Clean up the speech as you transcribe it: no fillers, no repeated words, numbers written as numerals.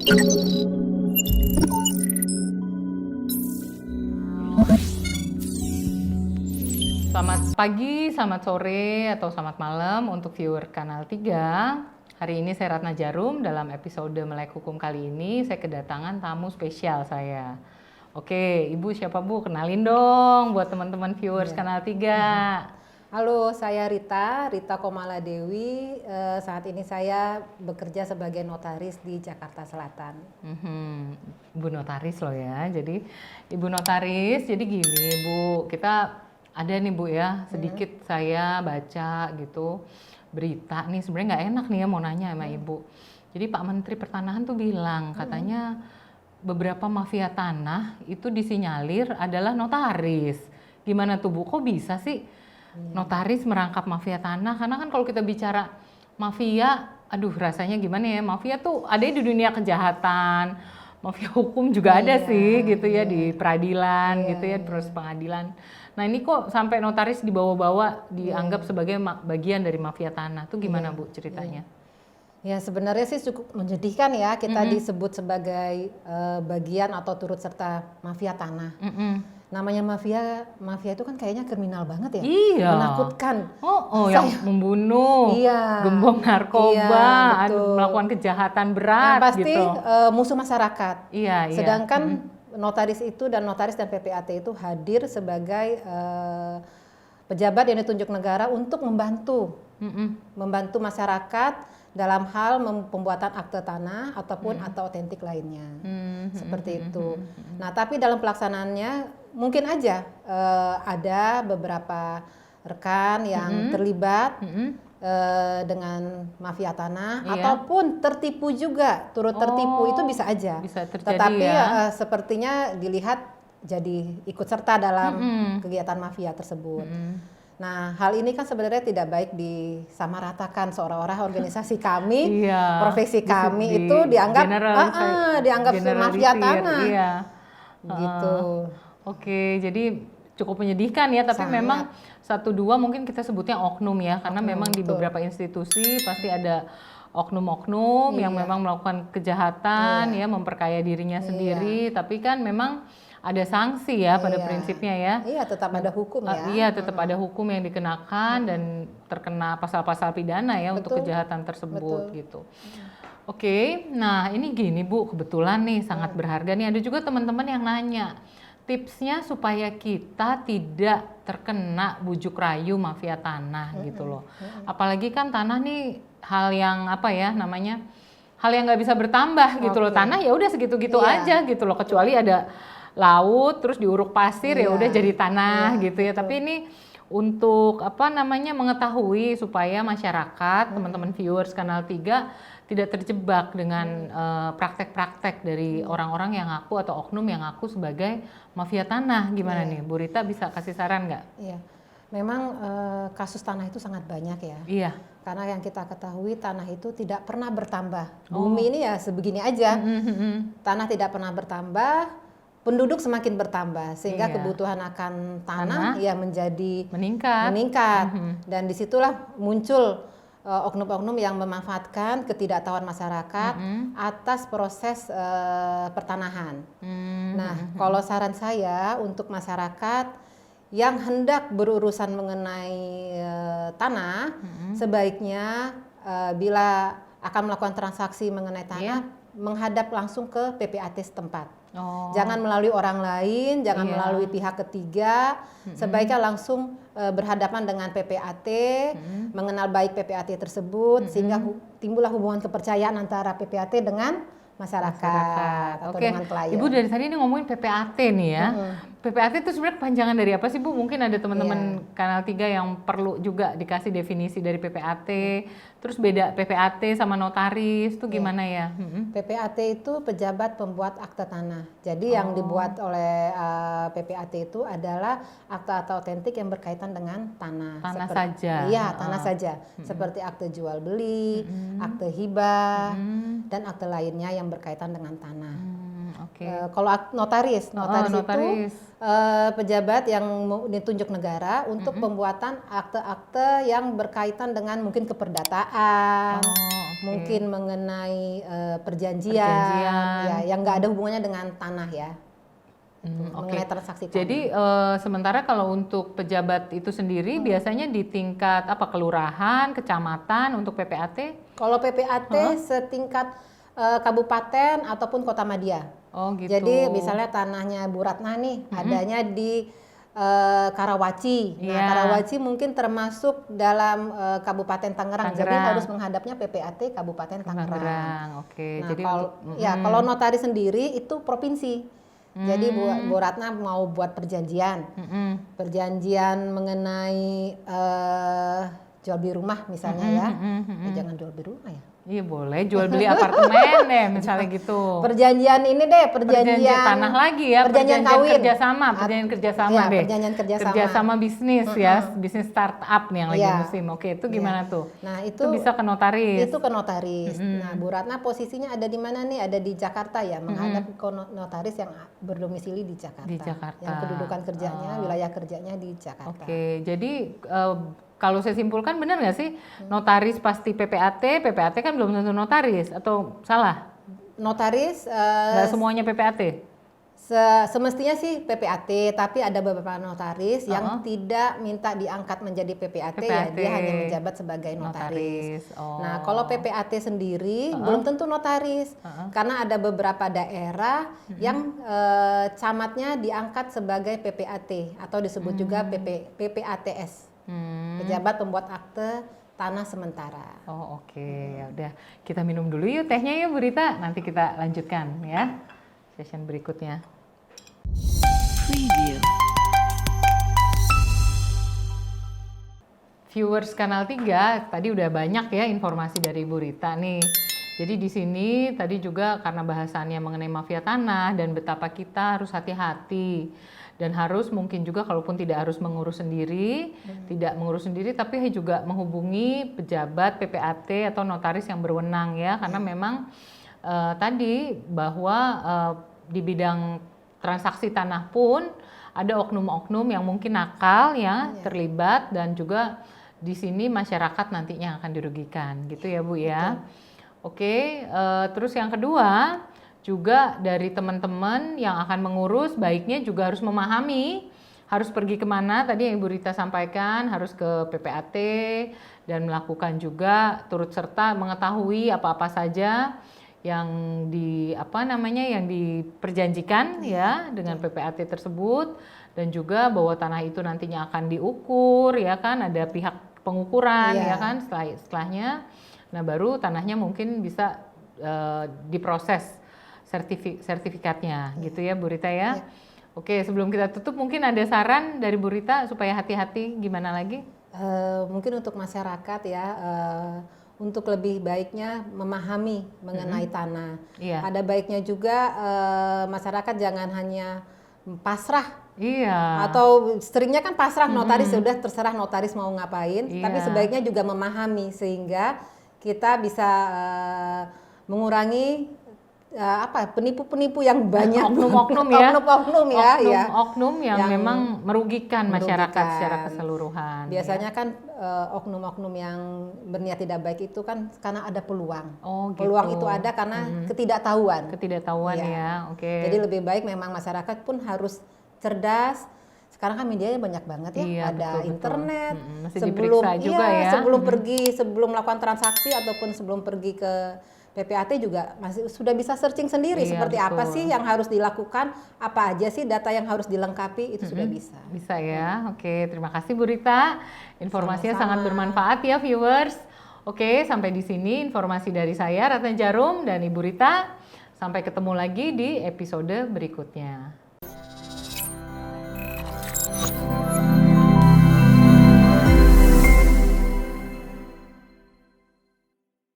Selamat pagi, selamat sore, atau selamat malam untuk viewer Kanal 3. Hari ini saya Ratna Jarum. Dalam episode Melek Hukum kali ini, saya kedatangan tamu spesial saya. Oke, Ibu siapa Bu? Kenalin dong buat teman-teman viewers Kanal 3. Halo, saya Rita Komala Dewi. Saat ini saya bekerja sebagai notaris di Jakarta Selatan. Ibu notaris loh ya. Jadi Ibu notaris, jadi gini Bu, kita ada nih Bu ya, sedikit saya baca gitu berita nih, sebenarnya nggak enak nih ya mau nanya sama Ibu. Jadi Pak Menteri Pertanahan tuh bilang katanya beberapa mafia tanah itu disinyalir adalah notaris. Gimana tuh Bu? Kok bisa sih notaris merangkap mafia tanah? Karena kan kalau kita bicara mafia, aduh rasanya gimana ya? Mafia tuh ada di dunia kejahatan, mafia hukum juga ada sih gitu ya di peradilan gitu ya, proses pengadilan. Nah ini kok sampai notaris dibawa-bawa dianggap sebagai bagian dari mafia tanah, tuh gimana Bu ceritanya? Ya sebenarnya sih cukup menyedihkan ya kita disebut sebagai bagian atau turut serta mafia tanah. Namanya mafia itu kan kayaknya kriminal banget ya, menakutkan. Yang membunuh, gembong narkoba, melakukan kejahatan berat, pasti gitu. Musuh masyarakat. Iya. Sedangkan notaris dan PPAT itu hadir sebagai pejabat yang ditunjuk negara untuk membantu masyarakat dalam hal pembuatan akte tanah ataupun akte otentik lainnya, seperti itu. Nah, tapi dalam pelaksanaannya mungkin aja ada beberapa rekan yang terlibat dengan mafia tanah ataupun tertipu juga, turut tertipu itu bisa aja. Bisa terjadi. Tetapi sepertinya dilihat jadi ikut serta dalam kegiatan mafia tersebut. Nah, hal ini kan sebenarnya tidak baik disamaratakan, seolah-olah organisasi kami, profesi kami itu dianggap mafia tanah. Gitu. Oke, jadi cukup menyedihkan ya, tapi memang satu dua mungkin kita sebutnya oknum ya, karena memang di beberapa institusi pasti ada oknum-oknum yang memang melakukan kejahatan ya, memperkaya dirinya sendiri, tapi kan memang ada sanksi ya pada prinsipnya ya. Iya, tetap ada hukum ya. Iya, tetap ada hukum yang dikenakan dan terkena pasal-pasal pidana ya untuk kejahatan tersebut gitu. Oke, nah ini gini Bu, kebetulan nih sangat berharga nih, ada juga teman-teman yang nanya tipsnya supaya kita tidak terkena bujuk rayu mafia tanah gitu loh. Apalagi kan tanah nih hal yang apa ya namanya, hal yang nggak bisa bertambah gitu loh. Tanah ya udah segitu-gitu aja gitu loh, kecuali ada laut terus diuruk pasir ya udah jadi tanah gitu ya. Tapi ini untuk apa namanya mengetahui supaya masyarakat, teman-teman viewers Kanal 3 tidak terjebak dengan praktek-praktek dari orang-orang yang ngaku atau oknum yang ngaku sebagai mafia tanah. Gimana nih, Bu Rita bisa kasih saran nggak? Iya, memang kasus tanah itu sangat banyak ya. Iya. Karena yang kita ketahui tanah itu tidak pernah bertambah. Bumi ini ya sebegini aja. Tanah tidak pernah bertambah, penduduk semakin bertambah sehingga kebutuhan akan tanah ya menjadi meningkat. Dan disitulah muncul oknum-oknum yang memanfaatkan ketidaktahuan masyarakat atas proses pertanahan. Nah, kalau saran saya untuk masyarakat yang hendak berurusan mengenai tanah, sebaiknya bila akan melakukan transaksi mengenai tanah, menghadap langsung ke PPAT setempat. Jangan melalui orang lain, jangan melalui pihak ketiga, sebaiknya langsung berhadapan dengan PPAT, mengenal baik PPAT tersebut, sehingga timbullah hubungan kepercayaan antara PPAT dengan masyarakat atau dengan klien. Ibu dari tadi ini ngomongin PPAT nih ya. PPAT itu sebenarnya kepanjangan dari apa sih Bu? Mungkin ada teman-teman Kanal 3 yang perlu juga dikasih definisi dari PPAT. Terus beda PPAT sama notaris itu gimana ya? PPAT itu pejabat pembuat akte tanah. Jadi yang dibuat oleh PPAT itu adalah akte-akte otentik yang berkaitan dengan tanah. Tanah saja? Iya, tanah saja. Seperti akte jual beli, akte hibah, dan akte lainnya yang berkaitan dengan tanah. Kalau notaris itu pejabat yang ditunjuk negara untuk pembuatan akte-akte yang berkaitan dengan mungkin keperdataan, mungkin mengenai perjanjian, ya, yang nggak ada hubungannya dengan tanah ya. Mengenai transaksi tanah. Jadi sementara kalau untuk pejabat itu sendiri biasanya di tingkat apa, kelurahan, kecamatan untuk PPAT? Kalau PPAT setingkat kabupaten ataupun kota madya. Oh gitu. Jadi misalnya tanahnya Bu Ratna nih adanya di Karawaci. Nah, Karawaci mungkin termasuk dalam Kabupaten Tangerang. Jadi harus menghadapnya PPAT Kabupaten Tangerang. Oke. Nah, Jadi kalau notaris sendiri itu provinsi. Jadi Bu Ratna mau buat perjanjian, perjanjian mengenai jual beli rumah misalnya ya. Jangan jual beli rumah ya. Iya boleh, jual beli apartemen deh misalnya gitu. Perjanjian ini deh, perjanjian tanah lagi ya, perjanjian kawin, perjanjian kerjasama ya, deh. Perjanjian kerjasama. Kerjasama bisnis ya, bisnis startup nih yang lagi musim. Oke, itu gimana tuh? Nah itu bisa ke notaris. Itu ke notaris. Nah Bu Ratna posisinya ada di mana nih? Ada di Jakarta ya, menghadap ke notaris yang berdomisili di Jakarta. Di Jakarta. Yang kedudukan kerjanya, wilayah kerjanya di Jakarta. Oke, jadi kalau saya simpulkan benar nggak sih notaris pasti PPAT, PPAT kan belum tentu notaris atau salah? Notaris nggak semuanya PPAT? Semestinya sih PPAT, tapi ada beberapa notaris yang tidak minta diangkat menjadi PPAT. Ya, dia hanya menjabat sebagai notaris. Nah, kalau PPAT sendiri belum tentu notaris, karena ada beberapa daerah yang camatnya diangkat sebagai PPAT atau disebut juga PPATS. Pejabat pembuat akte tanah sementara. Oh oke, ya udah kita minum dulu yuk tehnya ya Bu Rita, nanti kita lanjutkan ya session berikutnya. Preview. Viewers Kanal 3, tadi udah banyak ya informasi dari Bu Rita nih. Jadi di sini tadi juga karena bahasannya mengenai mafia tanah dan betapa kita harus hati-hati. Dan harus mungkin juga kalaupun tidak harus mengurus sendiri, tidak mengurus sendiri tapi juga menghubungi pejabat PPAT atau notaris yang berwenang ya, karena memang tadi bahwa di bidang transaksi tanah pun ada oknum-oknum yang mungkin nakal ya terlibat, dan juga di sini masyarakat nantinya akan dirugikan gitu ya Bu ya. Oke, terus yang kedua juga dari teman-teman yang akan mengurus baiknya juga harus memahami harus pergi kemana, tadi yang Ibu Rita sampaikan harus ke PPAT dan melakukan juga turut serta mengetahui apa-apa saja yang yang diperjanjikan ya dengan PPAT tersebut, dan juga bahwa tanah itu nantinya akan diukur ya kan, ada pihak pengukuran ya kan setelahnya. Nah baru tanahnya mungkin bisa diproses sertifikatnya gitu ya Bu Rita ya. Oke, sebelum kita tutup mungkin ada saran dari Bu Rita supaya hati-hati gimana lagi? Mungkin untuk masyarakat ya, untuk lebih baiknya memahami mengenai tanah. Ada baiknya juga masyarakat jangan hanya pasrah. Atau seringnya kan pasrah, notaris sudah terserah notaris mau ngapain, tapi sebaiknya juga memahami sehingga kita bisa mengurangi penipu-penipu yang banyak, oknum-oknum yang memang merugikan masyarakat secara keseluruhan. Biasanya kan oknum-oknum yang berniat tidak baik itu kan karena ada peluang. Peluang itu ada karena ketidaktahuan. Ya. Oke. Jadi lebih baik memang masyarakat pun harus cerdas. Sekarang kan medianya banyak banget ya, ada internet. Sebelum melakukan transaksi ataupun sebelum pergi ke PPAT juga masih sudah bisa searching sendiri seperti apa sih yang harus dilakukan, apa aja sih data yang harus dilengkapi, itu sudah bisa. Bisa ya. Oke, terima kasih Bu Rita. Informasinya sangat bermanfaat ya viewers. Oke, sampai di sini informasi dari saya Ratna Jarum dan Ibu Rita. Sampai ketemu lagi di episode berikutnya.